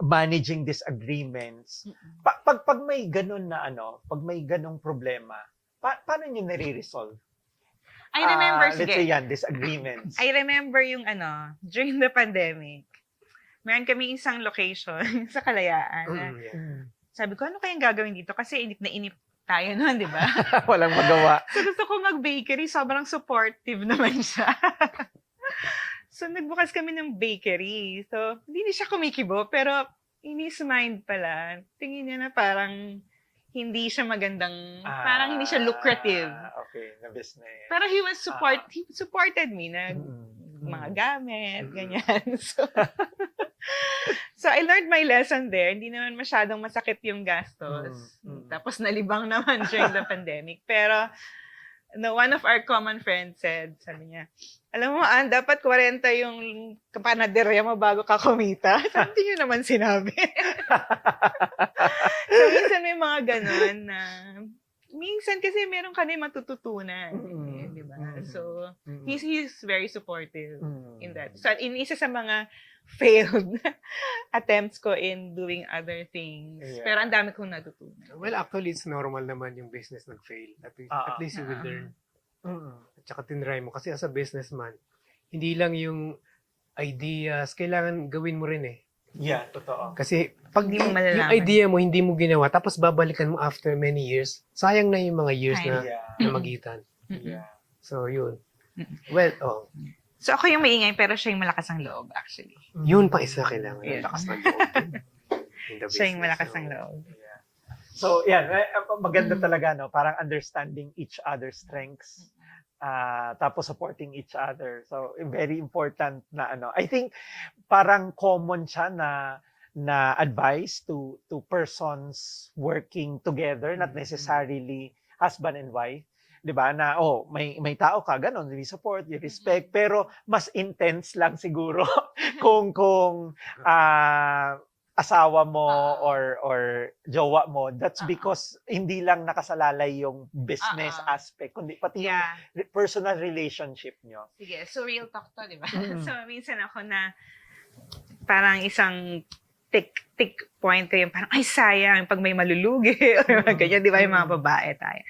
managing disagreements. Pag may ganun na pag may ganung problema, paano niyo nare-resolve? I remember, Let's say yan, disagreements. I remember yung during the pandemic, meron kami isang location sa Kalayaan. Na, sabi ko, ano kayang gagawin dito? Kasi inip na inip tayo noon, di ba? Walang magawa. So gusto ko mag-bakery, sobrang supportive naman siya. So nagbukas kami ng bakery. So hindi siya kumikibo, pero in his mind pala, tingin niya na parang hindi siya magandang, parang hindi siya lucrative. Okay, na business. Pero he supported me na mga gamit, ganyan. So I learned my lesson there. Hindi naman masyadong masakit yung gastos. Tapos nalibang naman during the pandemic. Pero one of our common friends said, sabi niya, alam mo, dapat 40 yung kapanaderya mo bago ka kumita. Hindi niyo naman sinabi. So, minsan may mga ganun na, minsan kasi meron ka na yung matututunan. Di ba? So, he's very supportive in that. So, isa sa mga failed attempts ko in doing other things. Yeah. Pero ang dami kong natutunan. Well, actually, it's normal naman yung business nag-fail. At least you will learn. At saka tinry mo. Kasi as a businessman, hindi lang yung ideas, kailangan gawin mo rin eh. Yeah, totoo. Kasi pag Hindi mo yung malalaman. idea mo, hindi mo ginawa, tapos babalikan mo after many years, sayang na yung mga years na magitan. Yeah. So, yun. Well, So, ako yung maingay, pero siya yung malakas ang loob, actually. yun pa isa kailangan. Yeah. Lakas ng loob. In the Siya yung business. malakas So, ang loob. Yeah. So, yan. Maganda talaga, no? Parang understanding each other's strengths. Tapos supporting each other. So, very important na I think, parang common siya na advice to persons working together, not necessarily husband and wife. 'Di ba? Na may tao ka ganon, you support, you respect, pero mas intense lang siguro kung asawa mo or jowa mo. That's because hindi lang nakasalalay yung business aspect, kundi pati yung personal relationship nyo. Sige, so real talk to, di ba? So, minsan ako na parang isang tick point ko yung parang, ay sayang, pag may malulugi, or ganyan, di ba, yung mga babae tayo.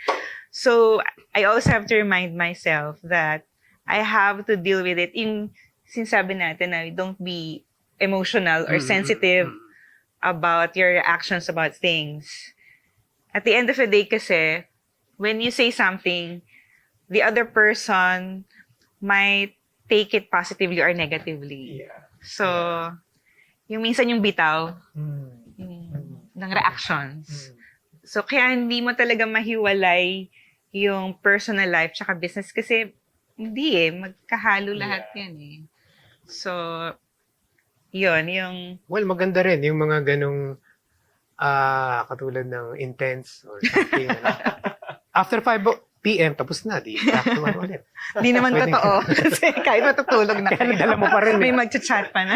So, I also have to remind myself that I have to deal with it. Sinasabi natin na don't be emotional or sensitive about your reactions about things. At the end of the day kasi, when you say something, the other person might take it positively or negatively. Yeah. So, yung minsan yung bitaw ng reactions. So, kaya hindi mo talaga mahiwalay yung personal life tsaka business kasi hindi magkahalo lahat yan eh. So, yun, yung... Well, maganda rin yung mga ganong katulad ng intense or something. After 5 p.m., tapos na. Back to one ulit. Hindi naman totoo. Kasi kahit matutulog na Kaya nadala mo pa rin. May magchat-chat pa na.